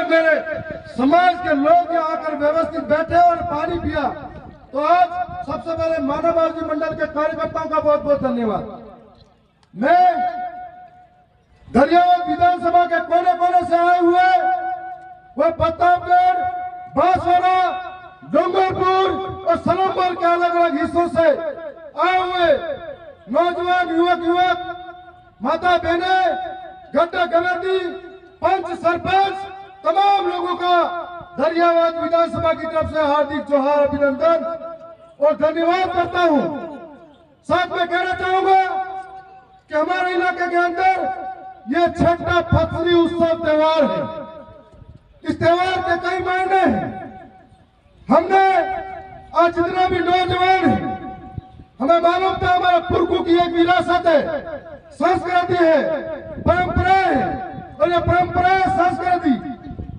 मेरे समाज के लोग यहाँ आकर व्यवस्थित बैठे और पानी पिया। तो आज सबसे पहले मानववादी मंडल के कार्यकर्ताओं का बहुत बहुत धन्यवाद। मैं धरियावाद विधानसभा के कोने कोने से आए हुए वो प्रतापगढ़, बांसवाड़ा, डूंगरपुर और सलमपुर के अलग अलग हिस्सों से आए हुए नौजवान युवक, माता बहने, गड्ढा कमेटी, पंच, सरपंच, तमाम लोगों का धरियावाद विधानसभा की तरफ से हार्दिक जोहार, अभिनंदन और धन्यवाद करता हूं। साथ में कहना चाहूंगा कि हमारे इलाके के अंदर ये छठा फसली उत्सव त्योहार है। इस त्योहार के कई मायने हैं। हमने आज जितना भी नौजवान है, हमें मालूम था हमारे पुरखों की एक विरासत है, संस्कृति है, परंपराएं है, और ये परंपराएं, संस्कृति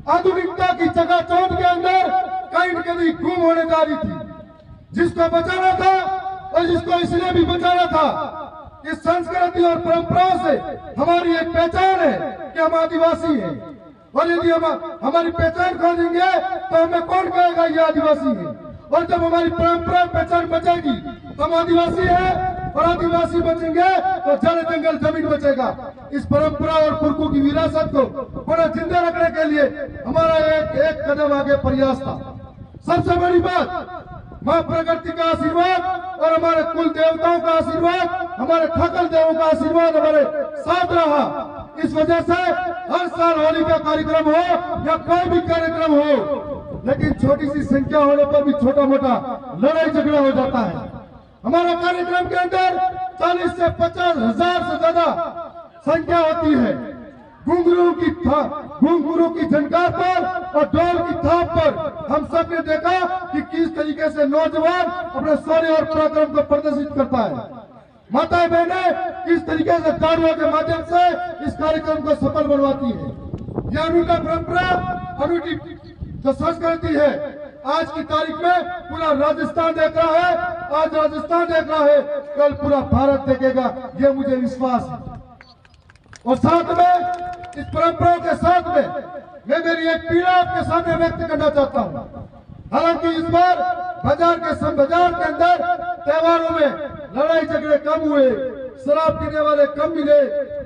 आधुनिकता की चकाचौंध के अंदर कहीं न कहीं गुम होने जा रही थी। जिसको बचाना था और जिसको इसलिए भी बचाना था, इस संस्कृति और परंपराओं से हमारी एक पहचान है कि हम आदिवासी हैं। और यदि हम हमारी पहचान खो देंगे तो हमें कौन कहेगा ये आदिवासी है। और जब हमारी परंपरा पहचान बचेगी तो हम आदिवासी हैं, और आदिवासी बचेंगे तो जल जंगल जमीन बचेगा। इस परंपरा और पुरखों की विरासत को पूरा जिंदा रखने के लिए हमारा एक कदम आगे प्रयास था। सबसे बड़ी बात, मां प्रकृति का आशीर्वाद और हमारे कुल देवताओं का आशीर्वाद, हमारे ठाकुर देवों का आशीर्वाद हमारे साथ रहा। इस वजह से हर साल होली का कार्यक्रम हो या कोई भी कार्यक्रम हो, लेकिन छोटी सी संख्या होने पर भी छोटा मोटा लड़ाई झगड़ा हो जाता है। हमारा कार्यक्रम के अंदर 40 से 50 हजार से ज्यादा संख्या होती है। घुंघरू की झनकार पर और ढोल की थाप पर हम सब ने देखा कि किस तरीके से नौजवान अपने शौर्य और पराक्रम को प्रदर्शित करता है। माताएं बहनें किस तरीके से झाड़ुओं के माध्यम से इस कार्यक्रम को सफल बनवाती है। यह अनूठा परंपरा, अनूठी जो संस्कृति है, आज की तारीख में पूरा राजस्थान देख रहा है। आज राजस्थान देख रहा है, कल पूरा भारत देखेगा, ये मुझे विश्वास है। और साथ में इस परंपराओं के साथ में मैं मेरी एक पीड़ा आपके सामने व्यक्त करना चाहता हूँ। हालांकि इस बार बाजार के अंदर त्योहारों में लड़ाई झगड़े कम हुए, शराब पीने वाले कम मिले,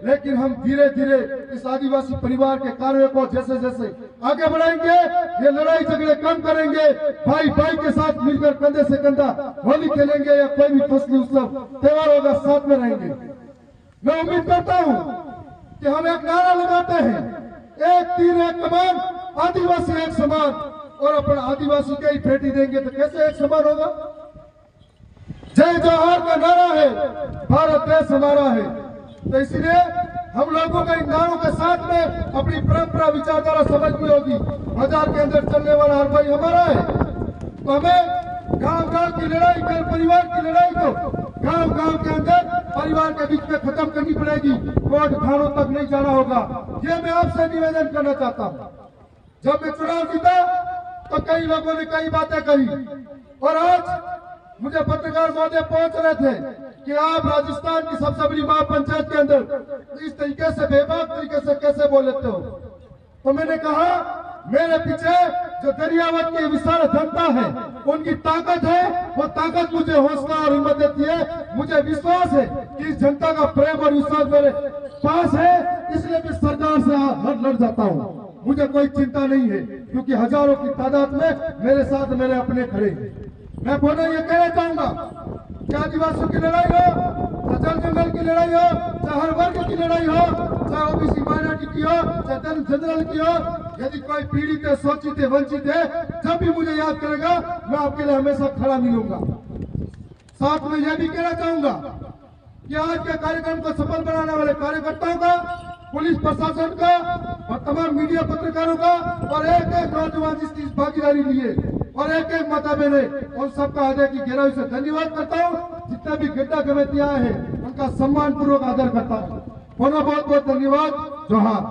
लेकिन हम धीरे धीरे इस आदिवासी परिवार के कार्यों को जैसे जैसे आगे बढ़ाएंगे, ये लड़ाई झगड़े कम करेंगे, भाई भाई के साथ मिलकर कंधे से कंधा होली खेलेंगे या कोई भी फसली उत्सव त्योहार होगा, साथ में रहेंगे। मैं उम्मीद करता हूँ कि हम एक नारा लगाते हैं, एक तीर एक कमान, आदिवासी एक समान, और अपना आदिवासी के ही फेटी देंगे तो कैसे एक समान होगा। जय जोहार का नारा है, भारत देश हमारा है। तो इसलिए हम लोगों का इन नारों के साथ में अपनी परंपरा विचारधारा समझनी होगी। बाजार के अंदर चलने वाला हर भाई हमारा है, तो हमें गांव गांव की लड़ाई, घर परिवार की लड़ाई को गांव गांव के अंदर परिवार के बीच में खत्म करनी पड़ेगी। कोर्ट थानों तक नहीं जाना होगा। ये मैं आपसे निवेदन करना चाहता हूँ। जब मैं चुनाव जीता तो कई लोगों ने कई बातें कही, और आज मुझे पत्रकार महोदय पहुंच रहे थे कि आप राजस्थान की सबसे बड़ी महापंचायत के अंदर इस तरीके से बेबाक तरीके से कैसे बोल लेते हो। तो मैंने कहा, मेरे पीछे जो दरियावत की विशाल जनता है, उनकी ताकत है, वो ताकत मुझे हौसला और हिम्मत देती है। मुझे विश्वास है कि इस जनता का प्रेम और विश्वास मेरे पास है, इसलिए मैं सरकार से लड़ जाता हूँ। मुझे कोई चिंता नहीं है, क्योंकि हजारों की तादाद में मेरे साथ मेरे अपने खड़े हैं। मैं बोलना ये कहना चाहूंगा कि आदिवासियों की लड़ाई हो, चाहे जल जंगल की लड़ाई हो, चाहे हर वर्ग की लड़ाई हो, चाहे ओबीसी माइनॉरिटी की हो, चाहे जनरल की हो, यदि कोई पीड़ित है, शोषित है, वंचित है, जब भी मुझे याद करेगा मैं आपके लिए हमेशा खड़ा मिलूंगा। साथ में यह भी कहना चाहूंगा कि आज के कार्यक्रम को सफल बनाने वाले कार्यकर्ताओं का, पुलिस प्रशासन का और तमाम मीडिया पत्रकारों का, और एक एक नौजवान जिसकी भागीदारी लिए, और एक एक माता बहने, उन सबका हृदय की गहराई से धन्यवाद करता हूँ। जितने भी गड्ढा कमेटियां हैं, उनका सम्मान पूर्वक आदर करता हूँ। बहुत बहुत धन्यवाद। जोहार।